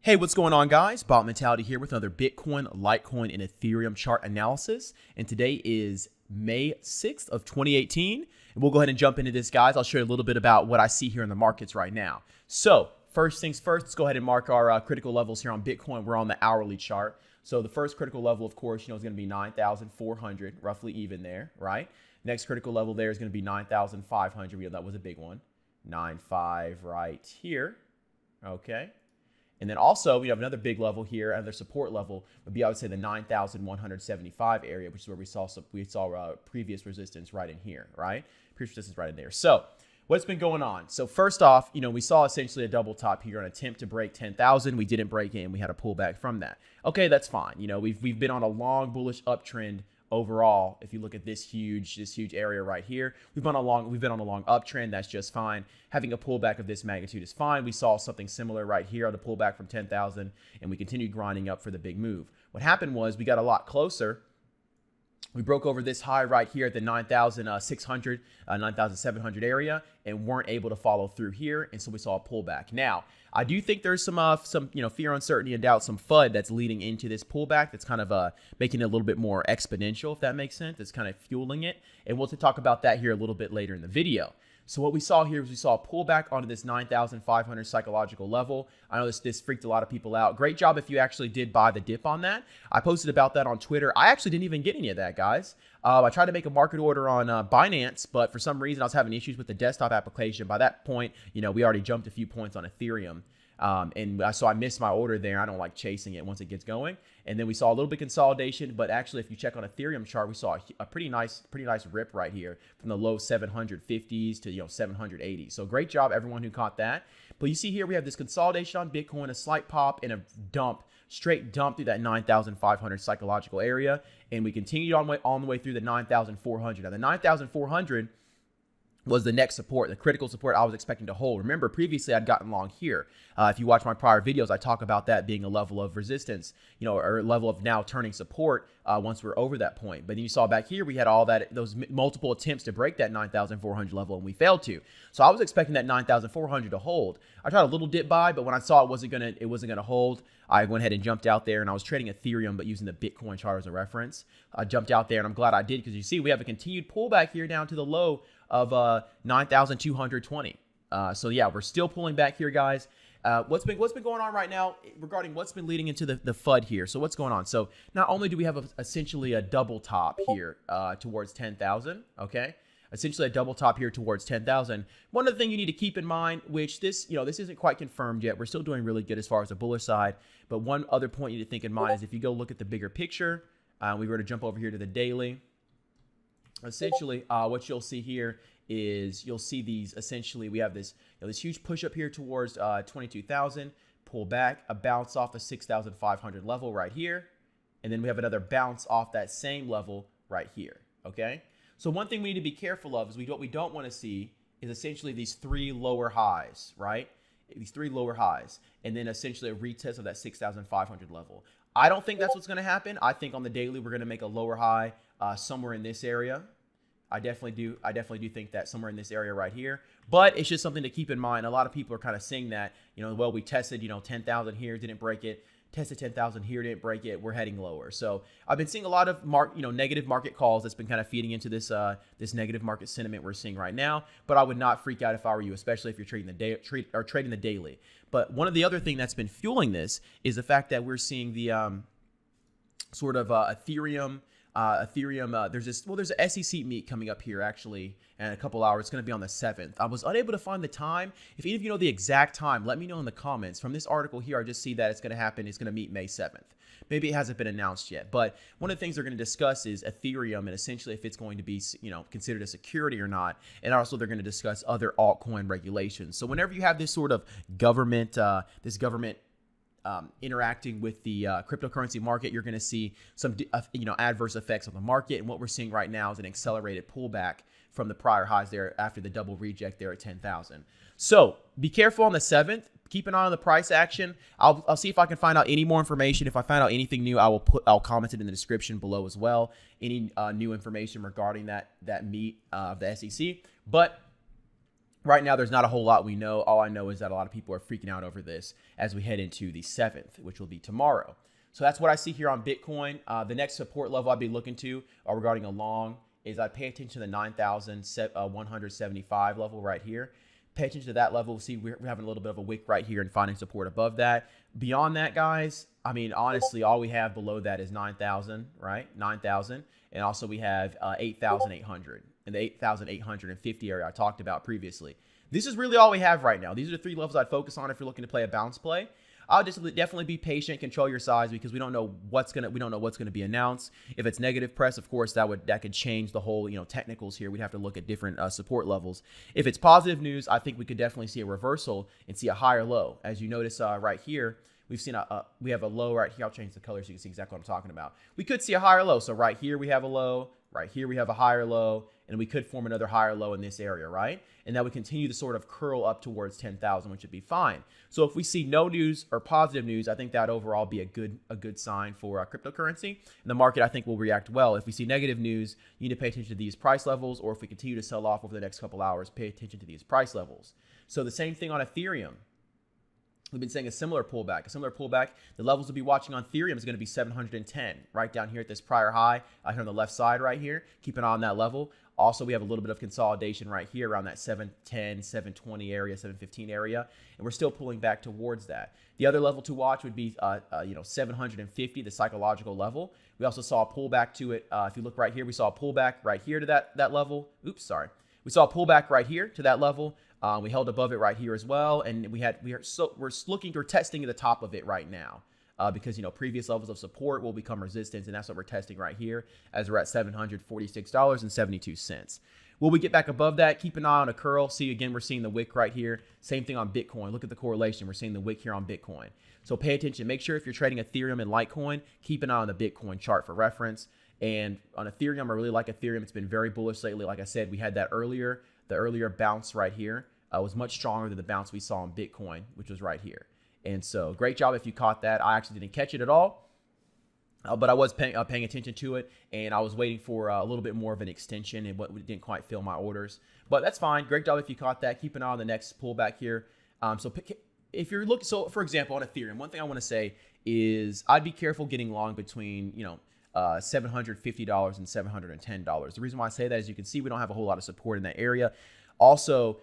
Hey, what's going on, guys? Botmentality here with another Bitcoin, Litecoin, and Ethereum chart analysis. And today is May 6th of 2018. And we'll go ahead and jump into this, guys. I'll show you a little bit about what I see here in the markets right now. So first things first, let's go ahead and mark our critical levels here on Bitcoin. We're on the hourly chart. So the first critical level, of course, is going to be 9,400, roughly even there, right? Next critical level there is going to be 9,500. We know that was a big one. 9.5 right here. Okay. And then also we have another big level here, another support level would be, I would say, the 9,175 area, which is where we saw previous resistance right in here, right? Previous resistance right in there. So what's been going on? So first off, we saw essentially a double top here, an attempt to break 10,000. We didn't break it, and we had a pullback from that. Okay, that's fine. We've been on a long bullish uptrend overall. If you look at this huge area right here, we've been on a long uptrend. That's just fine. Having a pullback of this magnitude is fine. We saw something similar right here on the pullback from 10,000, and we continued grinding up for the big move. What happened was we got a lot closer. We broke over this high right here at the 9,600, 9,700 area, and weren't able to follow through here, and so we saw a pullback. Now, I do think there's some fear, uncertainty, and doubt, some FUD that's leading into this pullback. That's kind of making it a little bit more exponential, if that makes sense. It's kind of fueling it, and we'll talk about that here a little bit later in the video. So what we saw here is we saw a pullback onto this 9,500 psychological level. I know this freaked a lot of people out. Great job if you actually did buy the dip on that. I posted about that on Twitter. I actually didn't even get any of that, guys. I tried to make a market order on Binance, but for some reason I was having issues with the desktop application. By that point, we already jumped a few points on Ethereum. So I missed my order there. I don't like chasing it once it gets going. And then we saw a little bit consolidation, but actually if you check on Ethereum chart, we saw a pretty nice rip right here from the low 750s to 780. So great job everyone who caught that. But you see here we have this consolidation on Bitcoin, a slight pop and a dump, straight dump through that 9,500 psychological area, and we continued on the way through the 9,400. Now the 9,400 was the next support, the critical support I was expecting to hold. Remember, previously I'd gotten long here. If you watch my prior videos, I talk about that being a level of resistance, or a level of now turning support once we're over that point. But then you saw back here, we had all those multiple attempts to break that 9,400 level, and we failed to. So I was expecting that 9,400 to hold. I tried a little dip buy, but when I saw it wasn't gonna hold, I went ahead and jumped out there, and I was trading Ethereum, but using the Bitcoin chart as a reference. I jumped out there, and I'm glad I did, because you see we have a continued pullback here down to the low of 9,220. So yeah, we're still pulling back here, guys. What's been going on right now regarding what's been leading into the FUD here? So what's going on? So not only do we have essentially a double top here towards 10,000, okay? Essentially a double top here towards 10,000. One other thing you need to keep in mind, which this isn't quite confirmed yet. We're still doing really good as far as the bullish side. But one other point you need to think in mind is if you go look at the bigger picture, we were to jump over here to the daily. Essentially, what you'll see here is you'll see these. Essentially, we have this this huge push up here towards 22,000, pull back, a bounce off the 6,500 level right here, and then we have another bounce off that same level right here. Okay, so one thing we need to be careful of is what we don't want to see is essentially these three lower highs, right? These three lower highs, and then essentially a retest of that 6,500 level. I don't think that's what's going to happen. I think on the daily we're going to make a lower high somewhere in this area. I definitely do think that somewhere in this area right here. But it's just something to keep in mind. A lot of people are kind of saying that, well, we tested, 10,000 here, didn't break it. Tested 10,000 here, didn't break it. We're heading lower. So I've been seeing a lot of negative market calls that's been kind of feeding into this this negative market sentiment we're seeing right now. But I would not freak out if I were you, especially if you're trading the daily. But one of the other thing that's been fueling this is the fact that we're seeing the Ethereum. There's an SEC meet coming up here actually in a couple hours. It's going to be on the 7th. I was unable to find the time. If any of you know the exact time, let me know in the comments. From this article here, I just see that it's going to happen. It's going to meet May 7th. Maybe it hasn't been announced yet, but one of the things they're going to discuss is Ethereum and essentially if it's going to be, considered a security or not. And also they're going to discuss other altcoin regulations. So whenever you have this sort of government, interacting with the cryptocurrency market, you're going to see some adverse effects on the market. And what we're seeing right now is an accelerated pullback from the prior highs there after the double reject there at 10,000. So be careful on the 7th. Keep an eye on the price action. I'll see if I can find out any more information. If I find out anything new, I'll comment it in the description below as well. Any new information regarding that meet of the SEC. But Right now, there's not a whole lot we know. All I know is that a lot of people are freaking out over this as we head into the 7th, which will be tomorrow. So that's what I see here on Bitcoin. The next support level I'd be looking to regarding a long is I pay attention to the 9,175 level right here. Pay attention to that level. See, we're having a little bit of a wick right here and finding support above that. Beyond that, guys, I mean, honestly, all we have below that is 9,000, right? 9,000. And also we have 8,800 in the 8,850 area I talked about previously. This is really all we have right now. These are the 3 levels I'd focus on if you're looking to play a bounce play. I'll just definitely be patient, control your size, because we don't know what's gonna be announced. If it's negative press, of course, that could change the whole technicals here. We'd have to look at different support levels. If it's positive news, I think we could definitely see a reversal and see a higher low. As you notice right here, we've seen we have a low right here. I'll change the color so you can see exactly what I'm talking about. We could see a higher low. So right here we have a low. Right here we have a higher low, and we could form another higher low in this area, right? And that would continue to sort of curl up towards 10,000, which would be fine. So if we see no news or positive news, I think that overall be a good sign for cryptocurrency. And the market, I think, will react well. If we see negative news, you need to pay attention to these price levels, or if we continue to sell off over the next couple hours, pay attention to these price levels. So the same thing on Ethereum. We've been saying a similar pullback. The levels we'll be watching on Ethereum is going to be 710, right down here at this prior high, here on the left side right here. Keep an eye on that level. Also, we have a little bit of consolidation right here around that 710, 720 area, 715 area, and we're still pulling back towards that. The other level to watch would be 750, the psychological level. We also saw a pullback to it. If you look right here, we saw a pullback right here to that level. Oops, sorry. We saw a pullback right here to that level. We held above it right here as well, and we're testing at the top of it right now because previous levels of support will become resistance, and that's what we're testing right here as we're at $746.72. Will we get back above that? Keep an eye on a curl. See, again, we're seeing the wick right here. Same thing on Bitcoin. Look at the correlation. We're seeing the wick here on Bitcoin. So pay attention. Make sure if you're trading Ethereum and Litecoin, keep an eye on the Bitcoin chart for reference. And on Ethereum, I really like Ethereum. It's been very bullish lately. Like I said, we had that earlier. The earlier bounce right here was much stronger than the bounce we saw on Bitcoin, which was right here. And so great job if you caught that. I actually didn't catch it at all, but I was paying attention to it, and I was waiting for a little bit more of an extension, and what didn't quite fill my orders. But that's fine. Great job if you caught that. Keep an eye on the next pullback here. If you're looking, so for example, on Ethereum, one thing I want to say is I'd be careful getting long between, $750 and $710. The reason why I say that is you can see we don't have a whole lot of support in that area. Also,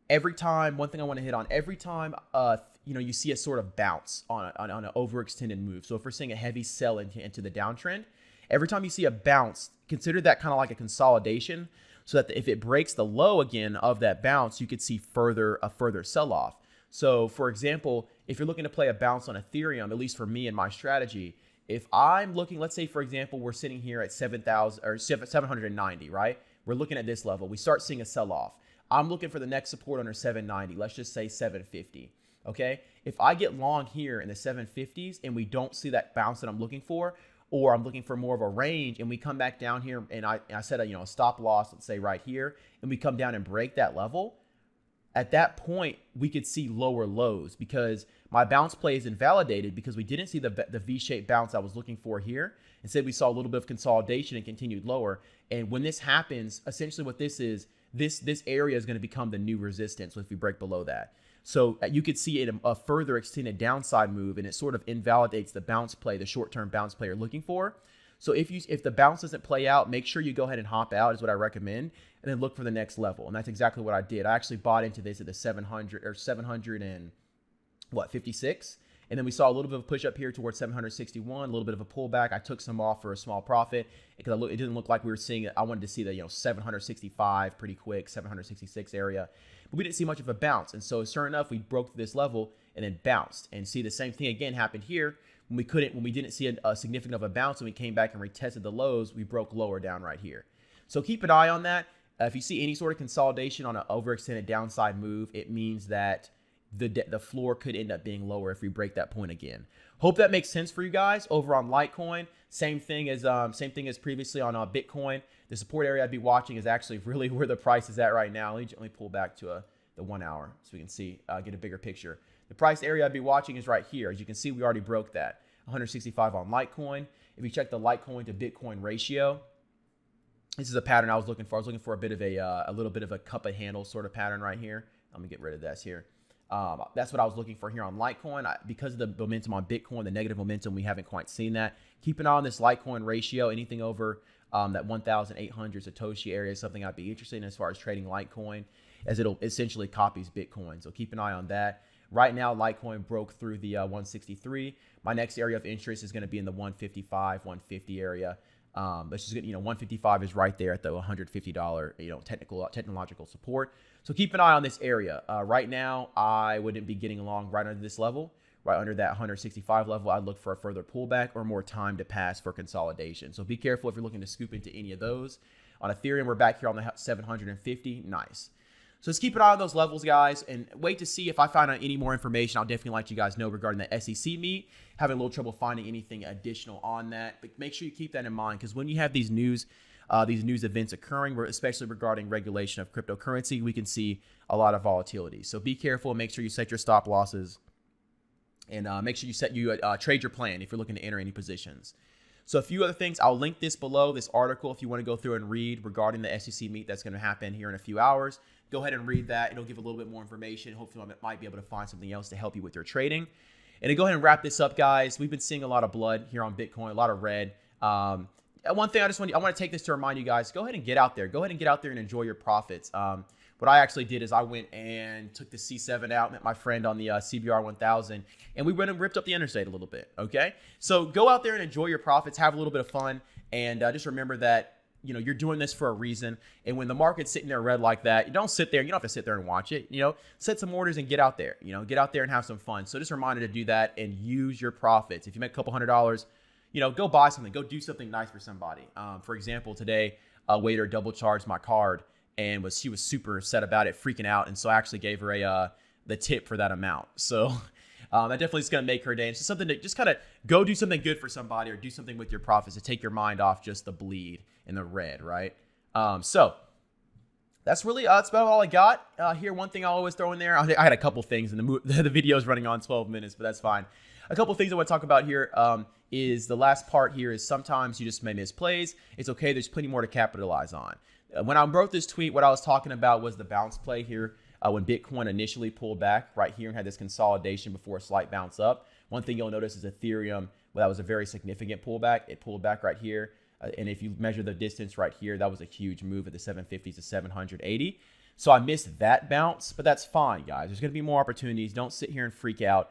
one thing I want to hit on, every time, you see a sort of bounce on an overextended move. So if we're seeing a heavy sell into the downtrend, every time you see a bounce, consider that kind of like a consolidation, so that if it breaks the low again of that bounce, you could see a further sell-off. So for example, if you're looking to play a bounce on Ethereum, at least for me and my strategy, if I'm looking, let's say for example, we're sitting here at 790, right? We're looking at this level. We start seeing a sell-off. I'm looking for the next support under 790. Let's just say 750. Okay. If I get long here in the 750s and we don't see that bounce that I'm looking for, or I'm looking for more of a range and we come back down here and I set a stop loss, let's say right here, and we come down and break that level, at that point we could see lower lows because my bounce play is invalidated because we didn't see the V-shaped bounce I was looking for here. Instead, we saw a little bit of consolidation and continued lower. And when this happens, essentially what this is, this area is going to become the new resistance if we break below that. So you could see it a further extended downside move, and it sort of invalidates the bounce play, the short-term bounce play you're looking for. So if the bounce doesn't play out, make sure you go ahead and hop out is what I recommend, and then look for the next level. And that's exactly what I did. I actually bought into this at the 756. And then we saw a little bit of a push up here towards 761, a little bit of a pullback. I took some off for a small profit because it didn't look like we were seeing it. I wanted to see the 765 pretty quick, 766 area, but we didn't see much of a bounce. And so sure enough, we broke this level and then bounced. And see the same thing again happened here when we didn't see a significant of a bounce and we came back and retested the lows, we broke lower down right here. So keep an eye on that. If you see any sort of consolidation on an overextended downside move, it means that the floor could end up being lower if we break that point again. Hope that makes sense for you guys. Over on Litecoin, same thing as previously on Bitcoin. The support area I'd be watching is actually really where the price is at right now. Let me pull back to the 1 hour so we can see, get a bigger picture. The price area I'd be watching is right here. As you can see, we already broke that. 165 on Litecoin. If you check the Litecoin to Bitcoin ratio, This is a pattern I was looking for. I was looking for a bit of a little bit of a cup of handle sort of pattern right here. Let me get rid of this here. That's what I was looking for here on Litecoin. Because of the momentum on Bitcoin, the negative momentum, we haven't quite seen that. Keep an eye on this Litecoin ratio. Anything over that 1,800 Satoshi area is something I'd be interested in as far as trading Litecoin, as it'll essentially copies Bitcoin. So keep an eye on that. Right now, Litecoin broke through the 163. My next area of interest is going to be in the 155, 150 area. Let's just get, 155 is right there at the $150, technological support. So keep an eye on this area. Right now, I wouldn't be getting along right under this level, right under that 165 level. I'd look for a further pullback or more time to pass for consolidation. So be careful if you're looking to scoop into any of those. On Ethereum, we're back here on the 750. Nice. So just keep an eye on those levels, guys, and wait to see if I find out any more information. I'll definitely let you guys know regarding the SEC meet. Having a little trouble finding anything additional on that, but make sure you keep that in mind, because when you have these news events occurring, especially regarding regulation of cryptocurrency, we can see a lot of volatility. So be careful. Make sure you set your stop losses, and make sure you trade your plan if you're looking to enter any positions. So a few other things, I'll link this below, this article, if you want to go through and read regarding the SEC meet that's going to happen here in a few hours. Go ahead and read that. It'll give a little bit more information. Hopefully, I might be able to find something else to help you with your trading. And to go ahead and wrap this up, guys, we've been seeing a lot of blood here on Bitcoin, a lot of red. One thing I want to take this to remind you guys, go ahead and get out there. Go ahead and get out there and enjoy your profits. What I actually did is I went and took the C7 out, met my friend on the CBR 1000, and we went and ripped up the interstate a little bit, okay? So go out there and enjoy your profits, have a little bit of fun, and just remember that you're doing this for a reason. And when the market's sitting there red like that, you don't sit there. You don't have to sit there and watch it. Set some orders and get out there. Get out there and have some fun. So just a reminder to do that and use your profits. If you make a couple $100, go buy something. Go do something nice for somebody. For example, today a waiter double charged my card, and she was super upset about it, freaking out. And so I actually gave her the tip for that amount. So that definitely is going to make her day. It's just something to just kind of go do something good for somebody, or do something with your profits to take your mind off just the bleed and the red, right? So that's really that's about all I got here. One thing I'll always throw in there, I had a couple things, and the video is running on 12 minutes, but that's fine. A couple things I want to talk about here is the last part here is sometimes you just may miss plays. It's okay. There's plenty more to capitalize on. When I wrote this tweet, what I was talking about was the bounce play here. When Bitcoin initially pulled back right here and had this consolidation before a slight bounce up. One thing you'll notice is Ethereum, well, that was a very significant pullback. It pulled back right here. And if you measure the distance right here, that was a huge move at the 750s to 780. So I missed that bounce, but that's fine, guys. There's going to be more opportunities. Don't sit here and freak out.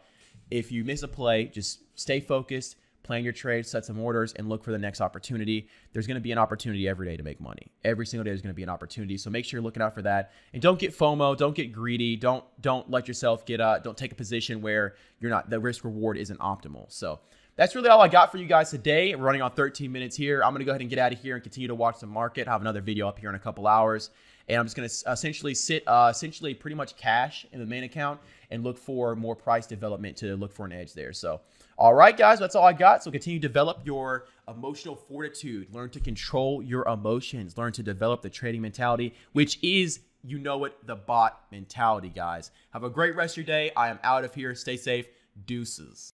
If you miss a play, just stay focused, plan your trade, set some orders, and look for the next opportunity. There's going to be an opportunity every day to make money. Every single day there's going to be an opportunity. So make sure you're looking out for that. And don't get FOMO. Don't get greedy. Don't let yourself don't take a position where the risk reward isn't optimal. So that's really all I got for you guys today. We're running on 13 minutes here. I'm going to go ahead and get out of here and continue to watch the market. I have another video up here in a couple hours. And I'm just going to essentially pretty much cash in the main account and look for more price development to look for an edge there. So, all right, guys, that's all I got. So continue to develop your emotional fortitude. Learn to control your emotions. Learn to develop the trading mentality, which is, the bot mentality, guys. Have a great rest of your day. I am out of here. Stay safe. Deuces.